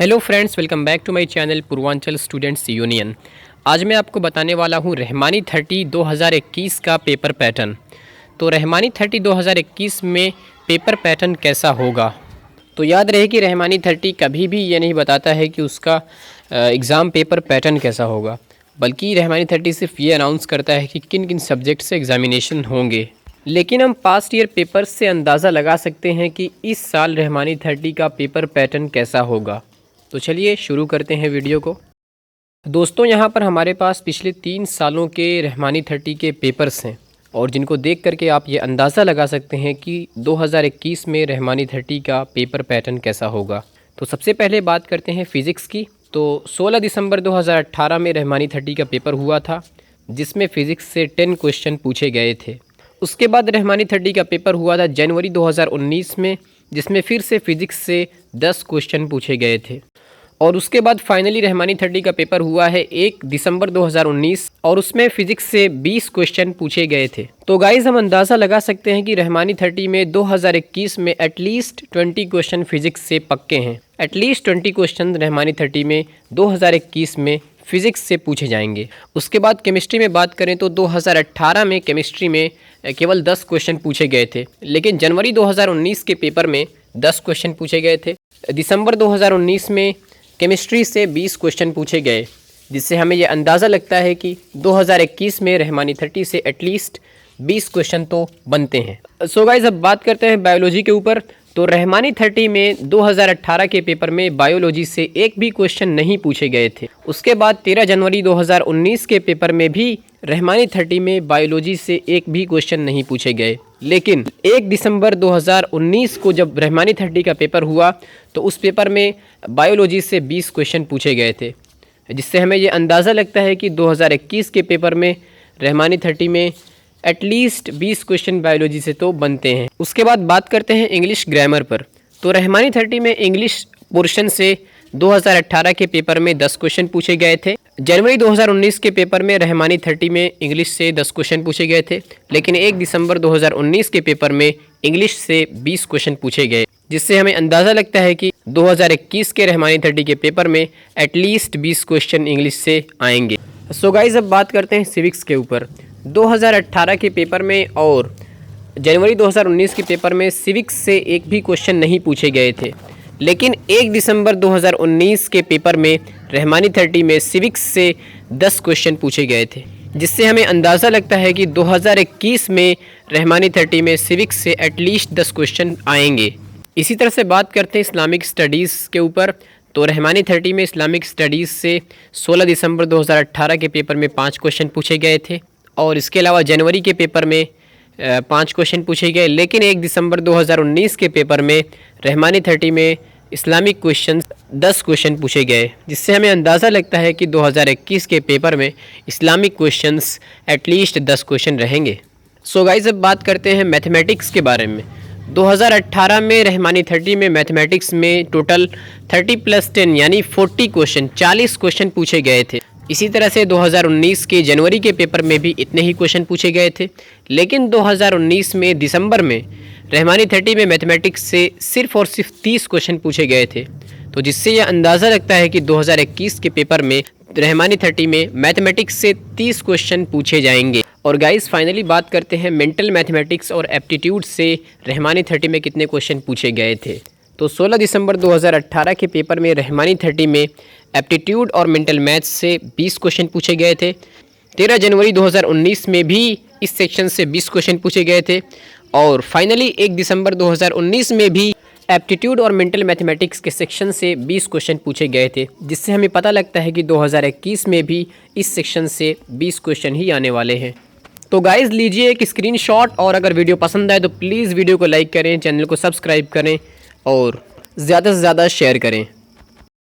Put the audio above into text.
Hello friends, welcome back to my channel Purvanchal students union. आज मैं आपको बताने वाला हूं रहमानी 30 2021 का पेपर पैटर्न। तो रहमानी 30 2021 में पेपर पैटर्न कैसा होगा। तो याद रहे कि रहमानी 30 कभी भी ये नहीं बताता है कि उसका एग्ज़ाम पेपर पैटर्न कैसा होगा, बल्कि रहमानी 30 सिर्फ ये अनाउंस करता है कि किन किन सब्जेक्ट से एग्ज़ामिनेशन होंगे। लेकिन हम पास्ट ईयर पेपर्स से अंदाज़ा लगा सकते हैं कि इस साल रहमानी 30 का पेपर पैटर्न कैसा होगा। तो चलिए शुरू करते हैं वीडियो को। दोस्तों, यहाँ पर हमारे पास पिछले 3 सालों के रहमानी 30 के पेपर्स हैं और जिनको देख करके आप ये अंदाज़ा लगा सकते हैं कि 2021 में रहमानी 30 का पेपर पैटर्न कैसा होगा। तो सबसे पहले बात करते हैं फ़िज़िक्स की। तो 16 दिसंबर 2018 में रहमानी 30 का पेपर हुआ था, जिसमें फ़िज़िक्स से 10 क्वेश्चन पूछे गए थे। उसके बाद रहमानी 30 का पेपर हुआ था जनवरी 2019 में, जिसमें फिर से फ़िज़िक्स से 10 क्वेश्चन पूछे गए थे। और उसके बाद फाइनली रहमानी 30 का पेपर हुआ है 1 दिसंबर 2019 और उसमें फ़िज़िक्स से 20 क्वेश्चन पूछे गए थे। तो गाइज़, हम अंदाज़ा लगा सकते हैं कि रहमानी 30 में 2021 में एटलीस्ट 20 क्वेश्चन फ़िज़िक्स से पक्के हैं। एटलीस्ट 20 क्वेश्चन रहमानी 30 में 2021 में फ़िज़िक्स से पूछे जाएंगे। उसके बाद केमिस्ट्री में बात करें तो 2018 में केमिस्ट्री में केवल 10 क्वेश्चन पूछे गए थे, लेकिन जनवरी 2019 के पेपर में 10 क्वेश्चन पूछे गए थे। दिसंबर 2019 में केमिस्ट्री से 20 क्वेश्चन पूछे गए, जिससे हमें यह अंदाज़ा लगता है कि 2021 में रहमानी 30 से एटलीस्ट 20 क्वेश्चन तो बनते हैं। सो गाइस, अब बात करते हैं बायोलॉजी के ऊपर। तो रहमानी 30 में 2018 के पेपर में बायोलॉजी से एक भी क्वेश्चन नहीं पूछे गए थे। उसके बाद 13 जनवरी 2019 के पेपर में भी रहमानी 30 में बायोलॉजी से एक भी क्वेश्चन नहीं पूछे गए। लेकिन 1 दिसंबर 2019 को जब रहमानी 30 का पेपर हुआ तो उस पेपर में बायोलॉजी से 20 क्वेश्चन पूछे गए थे, जिससे हमें ये अंदाज़ा लगता है कि 2021 के पेपर में रहमानी 30 में एटलीस्ट 20 क्वेश्चन बायोलॉजी से तो बनते हैं। उसके बाद बात करते हैं इंग्लिश ग्रामर पर। तो रहमानी 30 में इंग्लिश पोर्शन से 2018 के पेपर में 10 क्वेश्चन पूछे गए थे। जनवरी 2019 के पेपर में रहमानी 30 में इंग्लिश से 10 क्वेश्चन पूछे गए थे, लेकिन 1 दिसंबर 2019 के पेपर में इंग्लिश से 20 क्वेश्चन पूछे गए, जिससे हमें अंदाज़ा लगता है कि 2021 के रहमानी 30 के पेपर में एटलीस्ट 20 क्वेश्चन इंग्लिश से आएंगे। सो गाइस, अब बात करते हैं सिविक्स के ऊपर। 2018 के पेपर में और जनवरी 2019 के पेपर में सिविक्स से एक भी क्वेश्चन नहीं पूछे गए थे, लेकिन 1 दिसंबर 2019 के पेपर में रहमानी 30 में सिविक्स से 10 क्वेश्चन पूछे गए थे, जिससे हमें अंदाज़ा लगता है कि 2021 में रहमानी 30 में सिविक्स से एटलीस्ट 10 क्वेश्चन आएंगे। इसी तरह से बात करते हैं इस्लामिक स्टडीज़ के ऊपर। तो रहमानी 30 में इस्लामिक स्टडीज़ से 16 दिसंबर 2018 के पेपर में 5 क्वेश्चन पूछे गए थे और इसके अलावा जनवरी के पेपर में 5 क्वेश्चन पूछे गए, लेकिन 1 दिसंबर 2019 के पेपर में रहमानी 30 में इस्लामिक क्वेश्चन 10 क्वेश्चन पूछे गए, जिससे हमें अंदाज़ा लगता है कि 2021 के पेपर में इस्लामिक क्वेश्चंस एटलीस्ट 10 क्वेश्चन रहेंगे। सो गाइस, अब बात करते हैं मैथमेटिक्स के बारे में। 2018 में रहमानी 30 में मैथमेटिक्स में टोटल 30 + 10 यानी 40 क्वेश्चन 40 क्वेश्चन पूछे गए थे। इसी तरह से 2019 के जनवरी के पेपर में भी इतने ही क्वेश्चन पूछे गए थे, लेकिन 2019 में दिसंबर में रहमानी 30 में मैथमेटिक्स से सिर्फ और सिर्फ 30 क्वेश्चन पूछे गए थे। तो जिससे यह अंदाज़ा लगता है कि 2021 के पेपर में रहमानी 30 में मैथमेटिक्स से 30 क्वेश्चन पूछे जाएंगे। और गाइस, फाइनली बात करते हैं मेंटल मैथमेटिक्स और एप्टीट्यूड से रहमानी 30 में कितने क्वेश्चन पूछे गए थे। तो 16 दिसंबर 2018 के पेपर में रहमानी 30 में एप्टीट्यूड और मेंटल मैथ्स से 20 क्वेश्चन पूछे गए थे। 13 जनवरी 2019 में भी इस सेक्शन से 20 क्वेश्चन पूछे गए थे और फाइनली 1 दिसंबर 2019 में भी एप्टीट्यूड और मेंटल मैथमेटिक्स के सेक्शन से 20 क्वेश्चन पूछे गए थे, जिससे हमें पता लगता है कि 2021 में भी इस सेक्शन से 20 क्वेश्चन ही आने वाले हैं। तो गाइज़, लीजिए एक स्क्रीनशॉट और अगर वीडियो पसंद आए तो प्लीज़ वीडियो को लाइक करें, चैनल को सब्सक्राइब करें और ज़्यादा से ज़्यादा शेयर करें।